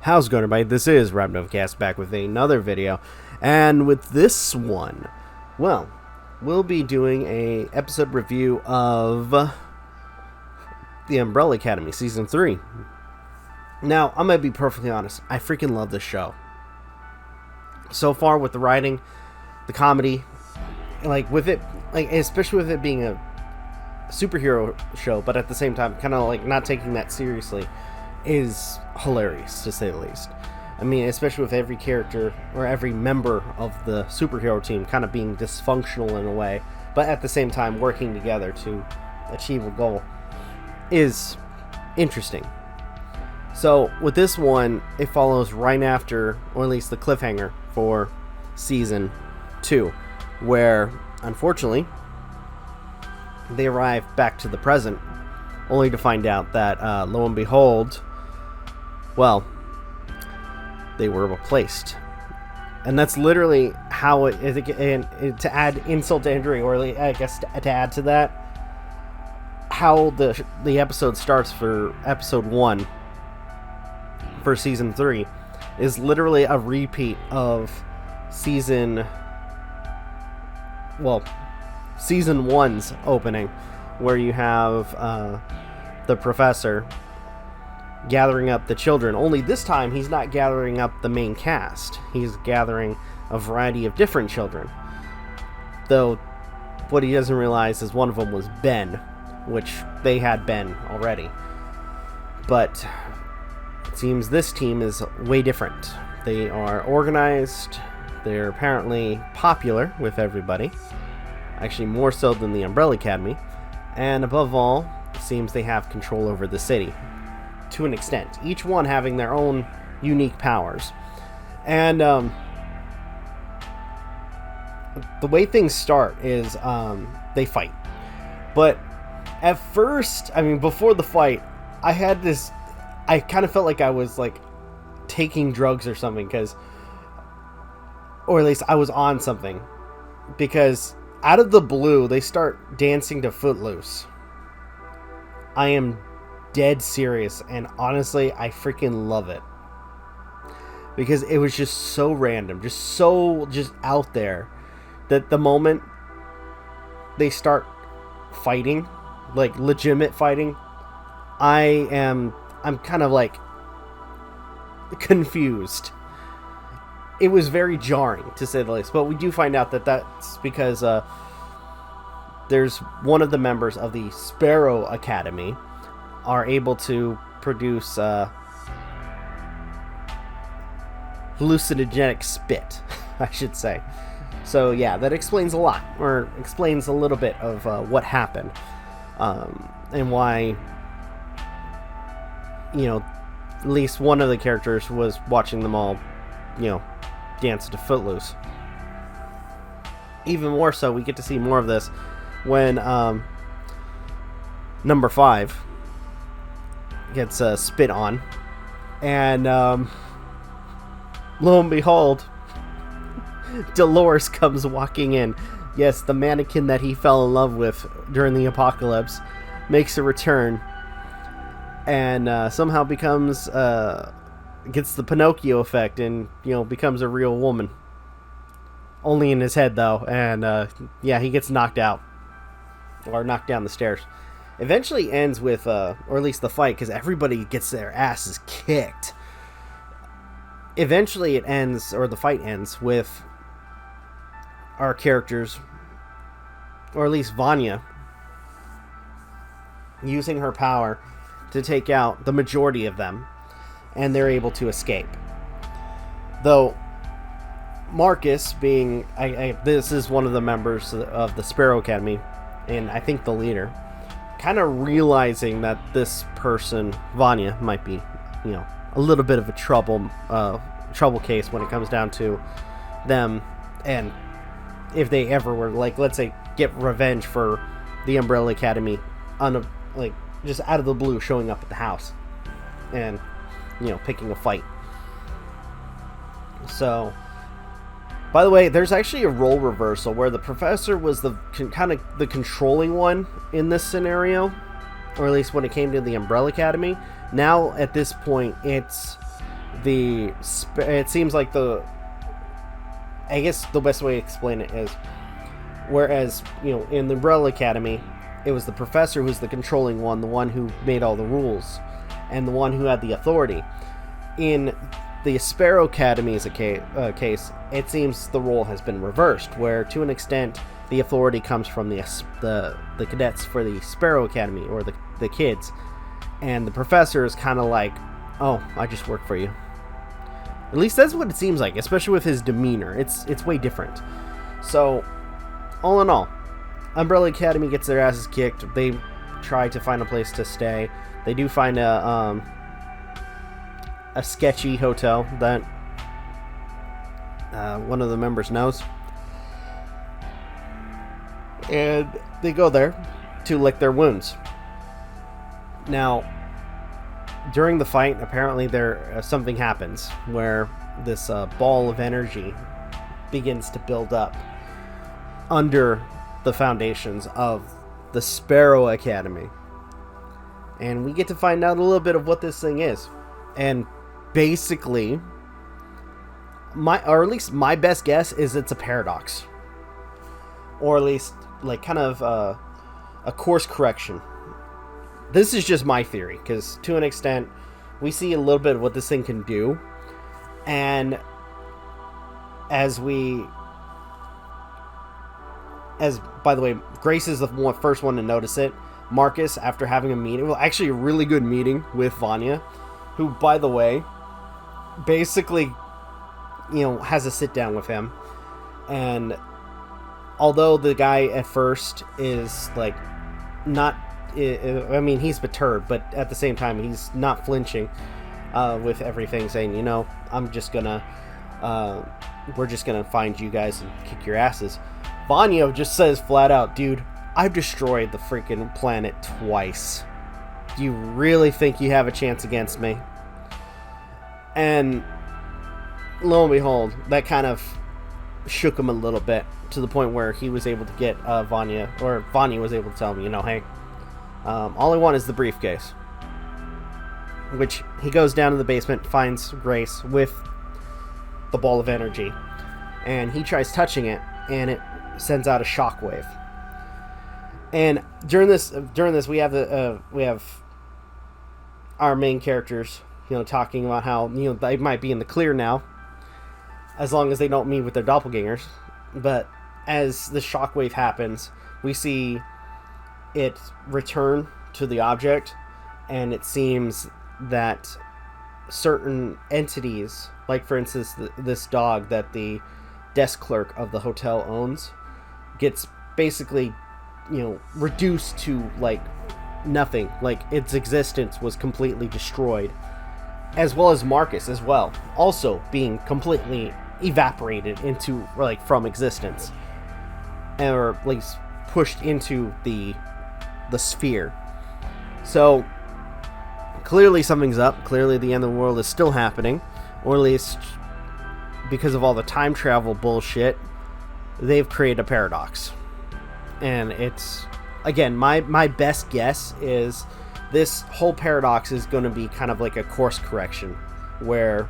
How's it going, everybody? This is Novakast back with another video, and with this one, well, we'll be doing a episode review of The Umbrella Academy Season 3. Now, I'm gonna be perfectly honest, I freaking love this show. So far with the writing, the comedy, especially with it being a superhero show, but at the same time, kind of not taking that seriously, is hilarious, to say the least. I mean, especially with every character, or every member of the superhero team kind of being dysfunctional in a way, but at the same time working together to achieve a goal, is interesting. So, with this one, it follows right after, or at least the cliffhanger for Season 2, where, unfortunately, they arrive back to the present, only to find out that, lo and behold, well, they were replaced. And that's literally how and to add insult to injury, or I guess to add to that, how the episode starts for episode 1 for Season 3 is literally a repeat of Season 1's opening, where you have the professor gathering up the children, only this time he's not gathering up the main cast. He's gathering a variety of different children. Though, what he doesn't realize is one of them was Ben, which they had Ben already. But it seems this team is way different. They are organized, they're apparently popular with everybody, actually more so than the Umbrella Academy, and above all, it seems they have control over the city. To an extent, each one having their own unique powers. And the way things start is they fight. But at first, I mean, before the fight, I kind of felt like I was taking drugs or something, or at least I was on something, because out of the blue they start dancing to Footloose. I am dead serious, and honestly, I freaking love it, because it was just so random, just out there, that the moment they start fighting, legitimate fighting, I'm kind of confused. It was very jarring, to say the least, but we do find out that that's because there's one of the members of the Sparrow Academy are able to produce hallucinogenic spit, I should say. So yeah, that explains a lot, or explains a little bit of what happened, and why, at least one of the characters was watching them all, dance to Footloose. Even more so, we get to see more of this when number 5 gets spit on, and lo and behold, Dolores comes walking in. Yes, the mannequin that he fell in love with during the apocalypse makes a return, and somehow becomes gets the Pinocchio effect, and becomes a real woman. Only in his head, though, and yeah, he gets knocked out, or knocked down the stairs. Eventually ends with, or at least the fight, because everybody gets their asses kicked. Eventually it ends, or the fight ends, with our characters, or at least Vanya, using her power to take out the majority of them, and they're able to escape. Though Marcus, being, this is one of the members of the Sparrow Academy, and I think the leader, kind of realizing that this person, Vanya, might be, a little bit of a trouble case when it comes down to them, and if they ever were, let's say, get revenge for the Umbrella Academy, just out of the blue, showing up at the house, and, picking a fight. So, by the way, there's actually a role reversal where the professor was the kind of the controlling one in this scenario, or at least when it came to the Umbrella Academy. Now, at this point, it's it seems like I guess the best way to explain it is, whereas, in the Umbrella Academy, it was the professor who was the controlling one, the one who made all the rules, and the one who had the authority. In the Sparrow Academy's case, it seems the role has been reversed, where to an extent the authority comes from the cadets for the Sparrow Academy, or the kids, and the professor is kind of like, oh, I just work for you. At least that's what it seems like, especially with his demeanor. It's way different. So, all in all, Umbrella Academy gets their asses kicked. They try to find a place to stay. They do find a sketchy hotel that one of the members knows. And they go there to lick their wounds. Now, during the fight, apparently something happens where this ball of energy begins to build up under the foundations of the Sparrow Academy. And we get to find out a little bit of what this thing is. And basically, or at least my best guess is it's a paradox. Or at least, like, kind of a course correction. This is just my theory, because to an extent, we see a little bit of what this thing can do. And by the way, Grace is the first one to notice it. Marcus, after having a meeting, actually a really good meeting with Vanya, who, by the way, basically, has a sit down with him. And although the guy at first is, like, not, he's perturbed, but at the same time, he's not flinching with everything, saying, we're just gonna find you guys and kick your asses. Vanya just says flat out, dude, I've destroyed the freaking planet twice. Do you really think you have a chance against me? And lo and behold, that kind of shook him a little bit, to the point where he was able to get Vanya was able to tell him, hey, all I want is the briefcase. Which he goes down to the basement, finds Grace with the ball of energy, and he tries touching it, and it sends out a shockwave. And during this, we have our main characters, talking about how they might be in the clear now, as long as they don't meet with their doppelgangers. But as the shockwave happens, we see it return to the object, and it seems that certain entities, like for instance this dog that the desk clerk of the hotel owns, gets basically reduced to like nothing, like its existence was completely destroyed, as well as Marcus as well, also being completely evaporated into, like, from existence, or at least pushed into the sphere. So clearly something's up. Clearly the end of the world is still happening, or at least because of all the time travel bullshit, they've created a paradox. And it's, again, my best guess is this whole paradox is going to be kind of like a course correction, where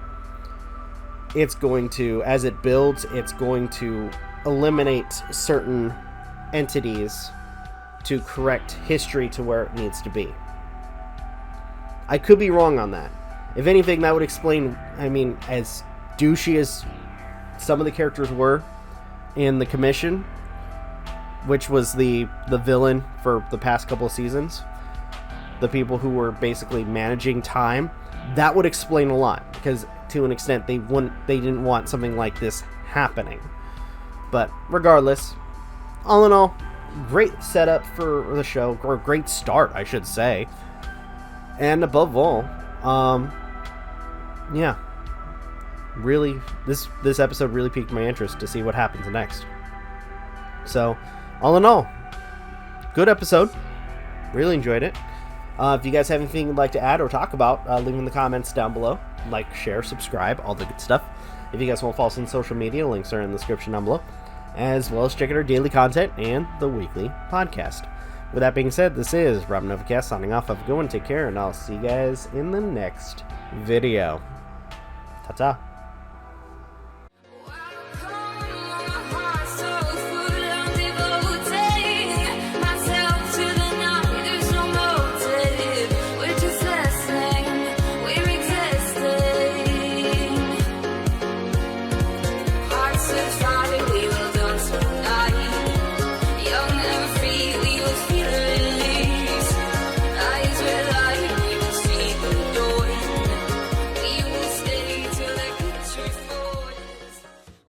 it's going to, as it builds, it's going to eliminate certain entities to correct history to where it needs to be. I could be wrong on that. If anything, that would explain, as douchey as some of the characters were in the Commission, which was the villain for the past couple of seasons, the people who were basically managing time, that would explain a lot, because to an extent they didn't want something like this happening. But regardless, all in all, great setup for the show, or great start, I should say. And above all, really, this episode really piqued my interest to see what happens next. So, all in all, good episode. Really enjoyed it. If you guys have anything you'd like to add or talk about, leave in the comments down below. Like, share, subscribe, all the good stuff. If you guys want to follow us on social media, links are in the description down below, as well as check out our daily content and the weekly podcast. With that being said, this is Rob Novakast signing off. Have a good one, take care, and I'll see you guys in the next video. Ta-ta. We're existing. Hearts of